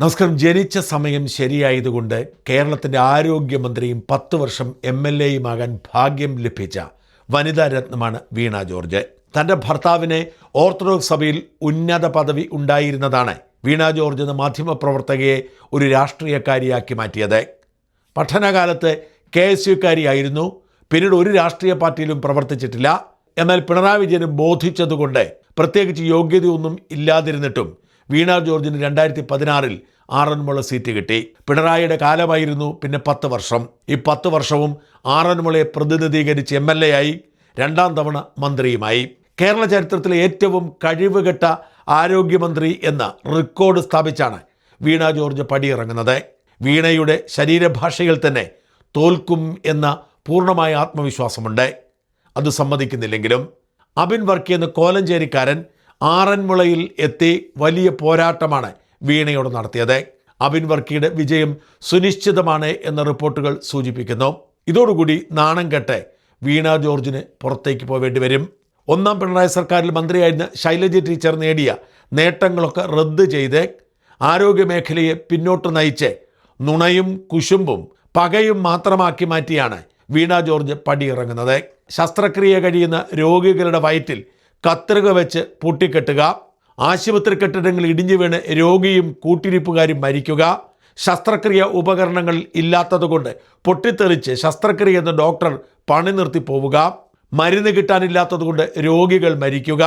നമസ്കാരം. ജനിച്ച സമയം ശരിയായതുകൊണ്ട് കേരളത്തിൻ്റെ ആരോഗ്യമന്ത്രിയും 10 വർഷം MLAയുമാകാൻ ഭാഗ്യം ലഭിച്ച വനിതാ രത്നമാണ് വീണ ജോർജ്. തൻ്റെ ഭർത്താവിനെ ഓർത്തഡോക്സ് സഭയിൽ ഉന്നത പദവി ഉണ്ടായിരുന്നതാണ് വീണ ജോർജ് എന്ന മാധ്യമപ്രവർത്തകയെ ഒരു രാഷ്ട്രീയക്കാരിയാക്കി മാറ്റിയത്. പഠനകാലത്ത് KSUക്കാരിയായിരുന്നു. പിന്നീട് ഒരു രാഷ്ട്രീയ പാർട്ടിയിലും പ്രവർത്തിച്ചിട്ടില്ല. എന്നാൽ പിണറായി വിജയന് ബോധിച്ചതുകൊണ്ട് പ്രത്യേകിച്ച് യോഗ്യതയൊന്നും ഇല്ലാതിരുന്നിട്ടും വീണ ജോർജിന് 2016 ആറന്മുള സീറ്റ് കിട്ടി. പിണറായിയുടെ കാലമായിരുന്നു പിന്നെ 10 വർഷം. ഈ 10 വർഷവും ആറന്മുളയെ പ്രതിനിധീകരിച്ച് MLA ആയി, 2ാം തവണ മന്ത്രിയുമായി. കേരള ചരിത്രത്തിലെ ഏറ്റവും കഴിവുകെട്ട ആരോഗ്യമന്ത്രി എന്ന റെക്കോർഡ് സ്ഥാപിച്ചാണ് വീണ ജോർജ് പടിയിറങ്ങുന്നത്. വീണയുടെ ശരീരഭാഷയിൽ തന്നെ തോൽക്കും എന്ന പൂർണ്ണമായ ആത്മവിശ്വാസമുണ്ട്. അത് സമ്മതിക്കുന്നില്ലെങ്കിലും അബിൻ വർക്കി എന്ന കോലഞ്ചേരിക്കാരൻ ആറന്മുളയിൽ എത്തി വലിയ പോരാട്ടമാണ് വീണയോട് നടത്തിയത്. അബിൻ വർക്കിയുടെ വിജയം സുനിശ്ചിതമാണ് എന്ന റിപ്പോർട്ടുകൾ സൂചിപ്പിക്കുന്നു. ഇതോടുകൂടി നാണം കെട്ട് വീണ ജോർജിന് പുറത്തേക്ക് പോവേണ്ടി വരും. 1ാം പിണറായി സർക്കാരിൽ മന്ത്രിയായിരുന്ന ശൈലജ ടീച്ചർ നേടിയ നേട്ടങ്ങളൊക്കെ റദ്ദ് ചെയ്ത് ആരോഗ്യമേഖലയെ പിന്നോട്ട് നയിച്ച് നുണയും കുശുമ്പും പകയും മാത്രമാക്കി മാറ്റിയാണ് വീണ ജോർജ് പടിയിറങ്ങുന്നത്. ശസ്ത്രക്രിയ കഴിയുന്ന രോഗികളുടെ വയറ്റിൽ കത്രിക വെച്ച് പൂട്ടിക്കെട്ടുക, ആശുപത്രി കെട്ടിടങ്ങൾ ഇടിഞ്ഞു വീണ് രോഗിയും കൂട്ടിരിപ്പുകാരും മരിക്കുക, ശസ്ത്രക്രിയ ഉപകരണങ്ങൾ ഇല്ലാത്തതുകൊണ്ട് പൊട്ടിത്തെറിച്ച് ശസ്ത്രക്രിയ എന്ന ഡോക്ടർ പണി നിർത്തി പോവുക, മരുന്ന് കിട്ടാനില്ലാത്തതുകൊണ്ട് രോഗികൾ മരിക്കുക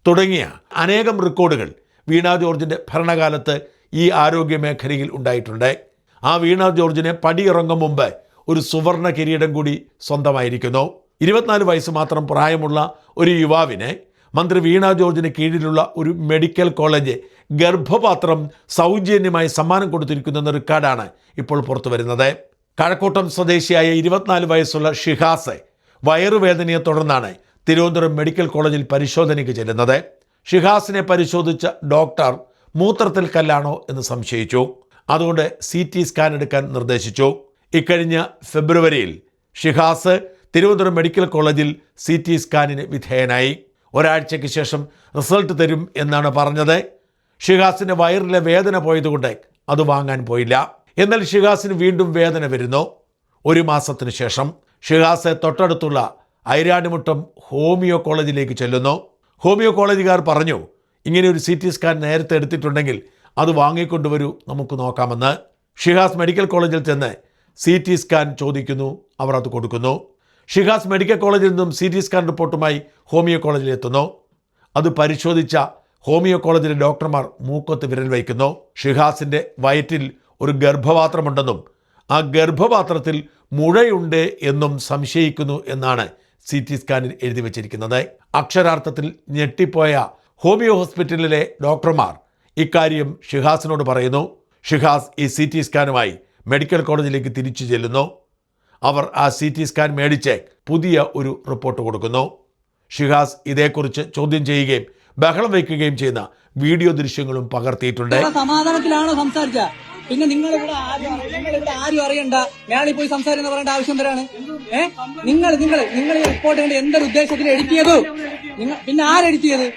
തുടങ്ങിയ അനേകം റെക്കോർഡുകൾ വീണ ജോർജിൻ്റെ ഭരണകാലത്ത് ഈ ആരോഗ്യ മേഖലയിൽ ഉണ്ടായിട്ടുണ്ട്. ആ വീണ ജോർജിനെ പടിയിറങ്ങും മുമ്പ് ഒരു സുവർണ കിരീടം കൂടി സ്വന്തമായിരിക്കുന്നു. 24 വയസ്സ് മാത്രം പ്രായമുള്ള ഒരു യുവാവിനെ മന്ത്രി വീണ ജോർജിന് കീഴിലുള്ള ഒരു മെഡിക്കൽ കോളേജ് ഗർഭപാത്രം സൗജന്യമായി സമ്മാനം കൊടുത്തിരിക്കുന്ന റെക്കോർഡാണ് ഇപ്പോൾ പുറത്തു വരുന്നത്. കഴക്കൂട്ടം സ്വദേശിയായ 24 വയസ്സുള്ള ഷിഹാസ് വയറുവേദനയെ തുടർന്നാണ് തിരുവനന്തപുരം മെഡിക്കൽ കോളേജിൽ പരിശോധനയ്ക്ക് ചെല്ലുന്നത്. ഷിഹാസിനെ പരിശോധിച്ച ഡോക്ടർ മൂത്രത്തിൽ കല്ലാണോ എന്ന് സംശയിച്ചു. അതുകൊണ്ട് CT സ്കാൻ എടുക്കാൻ നിർദ്ദേശിച്ചു. ഇക്കഴിഞ്ഞ ഫെബ്രുവരിയിൽ ഷിഹാസ് തിരുവനന്തപുരം മെഡിക്കൽ കോളേജിൽ CT സ്കാനിന് വിധേയനായി. ഒരാഴ്ചയ്ക്ക് ശേഷം റിസൾട്ട് തരും എന്നാണ് പറഞ്ഞത്. ഷിഹാസിൻ്റെ വയറിലെ വേദന പോയതുകൊണ്ട് അത് വാങ്ങാൻ പോയില്ല. എന്നാൽ ഷിഹാസിന് വീണ്ടും വേദന വരുന്നു. 1 മാസത്തിന് ശേഷം ഷിഹാസ് തൊട്ടടുത്തുള്ള ഐരാണിമുട്ടം ഹോമിയോ കോളേജിലേക്ക് ചെല്ലുന്നു. ഹോമിയോ കോളേജുകാർ പറഞ്ഞു, ഇങ്ങനെ ഒരു CT സ്കാൻ നേരത്തെ എടുത്തിട്ടുണ്ടെങ്കിൽ അത് വാങ്ങിക്കൊണ്ടുവരൂ, നമുക്ക് നോക്കാമെന്ന്. ഷിഹാസ് മെഡിക്കൽ കോളേജിൽ ചെന്ന് CT സ്കാൻ ചോദിക്കുന്നു. അവർ അത് കൊടുക്കുന്നു. ഷിഹാസ് മെഡിക്കൽ കോളേജിൽ നിന്നും CT സ്കാൻ റിപ്പോർട്ടുമായി ഹോമിയോ കോളേജിൽ എത്തുന്നു. അത് പരിശോധിച്ച ഹോമിയോ കോളേജിലെ ഡോക്ടർമാർ മൂക്കത്ത് വിരൽ വയ്ക്കുന്നു. ഷിഹാസിൻ്റെ വയറ്റിൽ ഒരു ഗർഭപാത്രമുണ്ടെന്നും ആ ഗർഭപാത്രത്തിൽ മുഴയുണ്ട് എന്നും സംശയിക്കുന്നു എന്നാണ് CT സ്കാനിൽ എഴുതി വച്ചിരിക്കുന്നത്. അക്ഷരാർത്ഥത്തിൽ ഞെട്ടിപ്പോയ ഹോമിയോ ഹോസ്പിറ്റലിലെ ഡോക്ടർമാർ ഇക്കാര്യം ഷിഹാസിനോട് പറയുന്നു. ഷിഹാസ് ഈ CT സ്കാനുമായി മെഡിക്കൽ കോളേജിലേക്ക് തിരിച്ചു ചെല്ലുന്നു. അവർ ആ CT സ്കാൻ മേടിച്ച് പുതിയ ഒരു റിപ്പോർട്ട് കൊടുക്കുന്നു. ഷിഹാസ് ഇതേക്കുറിച്ച് ചോദ്യം ചെയ്യുകയും ബഹളം വയ്ക്കുകയും ചെയ്യുന്ന വീഡിയോ ദൃശ്യങ്ങളും പകർത്തിയിട്ടുണ്ട്. സമാധാനത്തിലാണോ സംസാരിച്ച? പിന്നെ നിങ്ങളിവിടെ ആരും അറിയണ്ട, മേളിൽ പോയി സംസാരിക്കുന്ന പറയേണ്ട ആവശ്യം എന്തിനാണ്? നിങ്ങൾ ഈ റിപ്പോർട്ട് കണ്ട് എന്തൊരു ഉദ്ദേശത്തിന് എഡിറ്റ് ചെയ്തു? പിന്നെ ആരെഡിറ്റ് ചെയ്ത്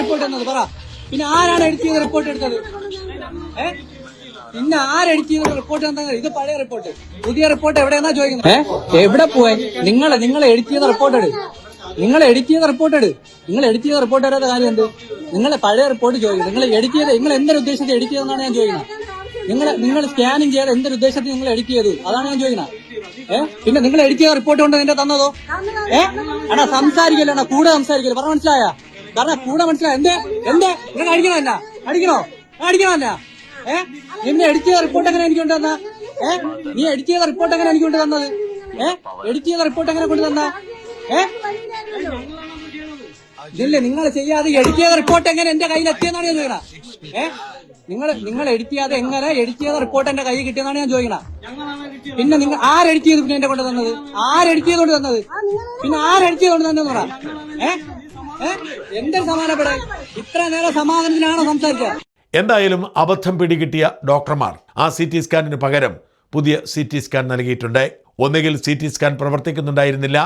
റിപ്പോർട്ട് എന്നത് പറ. പിന്നെ ആരാണ് എഡിറ്റ് ചെയ്ത റിപ്പോർട്ട് എടുത്തത്? പിന്നെ ആരെഡിറ്റ് ചെയ്ത റിപ്പോർട്ട് എന്താ? ഇത് പഴയ റിപ്പോർട്ട്. പുതിയ റിപ്പോർട്ട് എവിടെയെന്നാ ചോദിക്കുന്നത്? എവിടെ പോയി? നിങ്ങൾ എഡിറ്റ് ചെയ്ത റിപ്പോർട്ട് എടു. നിങ്ങൾ എഡിറ്റ് ചെയ്ത റിപ്പോർട്ട് വരാത്ത കാര്യം എന്ത്? നിങ്ങൾ പഴയ റിപ്പോർട്ട് ചോദിക്കും. നിങ്ങൾ എന്തൊരു ഉദ്ദേശത്തിൽ എഡിറ്റ് ചെയ്തെന്നാണ് ഞാൻ ചോദിക്കുന്നത്. നിങ്ങൾ സ്കാനിങ് ചെയ്ത് എന്തൊരു ഉദ്ദേശത്തിൽ നിങ്ങൾ എഡിറ്റ് ചെയ്തു? അതാണ് ഞാൻ ചോദിക്കുന്നത്. പിന്നെ നിങ്ങൾ എഡിറ്റ് ചെയ്ത റിപ്പോർട്ട് കൊണ്ട് നിന്റെ തന്നതോ? അടാ സംസാരിക്കല്ലോ, കൂടെ സംസാരിക്കല്ലോ. പറഞ്ഞ മനസ്സിലായ? കൂടെ മനസ്സിലായ? എന്തേ നിങ്ങൾ അടിക്കണോ? നിന്നെ എഡിറ്റ് ചെയ്ത റിപ്പോർട്ട് എങ്ങനെ എനിക്ക് കൊണ്ടുവന്ന? നീ എഡിറ്റ് ചെയ്ത റിപ്പോർട്ട് എങ്ങനെ എനിക്ക് കൊണ്ട് തന്നത്? എഡിറ്റ് ചെയ്ത റിപ്പോർട്ട് എങ്ങനെ കൊണ്ട് തന്ന? ഇതില്ലേ നിങ്ങൾ ചെയ്യാതെ എഡിറ്റ് ചെയ്ത റിപ്പോർട്ട് എങ്ങനെ എന്റെ കയ്യിൽ എത്തിയെന്നാണ് ഞാൻ ചോദിക്കണ. നിങ്ങൾ എഡിറ്റ് ചെയ്യാതെ എങ്ങനെ എഡിറ്റ് ചെയ്ത റിപ്പോർട്ട് എന്റെ കയ്യിൽ കിട്ടിയെന്നാണ് ഞാൻ ചോദിക്കണ. പിന്നെ നിങ്ങൾ ആരെഡിറ്റ് ചെയ്ത് പിന്നെ എന്റെ കൊണ്ട് തന്നത്? ആരെഡിറ്റ് ചെയ്തോണ്ട് തന്നത്? പിന്നെ ആരെഡിറ്റ് ചെയ്തോണ്ട് തന്നെന്ന് പറ. എന്തൊരു സമാധാനപ്പെടെ ഇത്ര നേരം സമാധാനത്തിനാണോ സംസാരിച്ചത്? എന്തായാലും അബദ്ധം പിടികിട്ടിയ ഡോക്ടർമാർ ആ CT സ്കാനിന് പകരം പുതിയ CT സ്കാൻ നൽകിയിട്ടുണ്ട്. ഒന്നുകിൽ CT സ്കാൻ പ്രവർത്തിക്കുന്നുണ്ടായിരുന്നില്ല,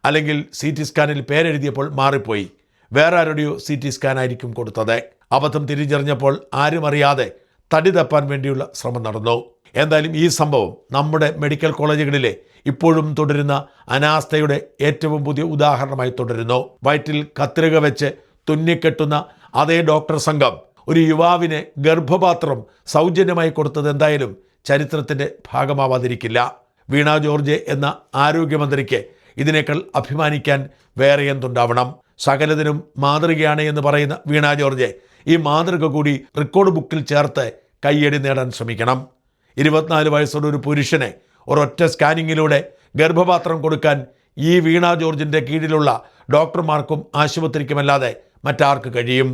അല്ലെങ്കിൽ CT സ്കാനിൽ പേരെഴുതിയപ്പോൾ മാറിപ്പോയി. വേറെ ആരുടെയോ CT സ്കാൻ ആയിരിക്കും കൊടുത്തത്. അബദ്ധം തിരിച്ചറിഞ്ഞപ്പോൾ ആരും അറിയാതെ തടി തപ്പാൻ വേണ്ടിയുള്ള ശ്രമം നടന്നു. എന്തായാലും ഈ സംഭവം നമ്മുടെ മെഡിക്കൽ കോളേജുകളിലെ ഇപ്പോഴും തുടരുന്ന അനാസ്ഥയുടെ ഏറ്റവും പുതിയ ഉദാഹരണമായി തുടരുന്നു. വയറ്റിൽ കത്രിക വെച്ച് തുന്നിക്കെട്ടുന്ന അതേ ഡോക്ടർ സംഘം ഒരു യുവാവിന് ഗർഭപാത്രം സൗജന്യമായി കൊടുത്തത് എന്തായാലും ചരിത്രത്തിൻ്റെ ഭാഗമാവാതിരിക്കില്ല. വീണ ജോർജ് എന്ന ആരോഗ്യമന്ത്രിക്ക് ഇതിനേക്കാൾ അഭിമാനിക്കാൻ വേറെ എന്തുണ്ടാവണം? സകലതിനും മാതൃകയാണ് എന്ന് പറയുന്ന വീണ ജോർജ് ഈ മാതൃക കൂടി റെക്കോർഡ് ബുക്കിൽ ചേർത്ത് കയ്യടി നേടാൻ ശ്രമിക്കണം. 24 വയസ്സുള്ള ഒരു പുരുഷനെ ഒരൊറ്റ സ്കാനിങ്ങിലൂടെ ഗർഭപാത്രം കൊടുക്കാൻ ഈ വീണ ജോർജിൻ്റെ കീഴിലുള്ള ഡോക്ടർമാർക്കും ആശുപത്രിക്കുമല്ലാതെ മറ്റാർക്ക് കഴിയും?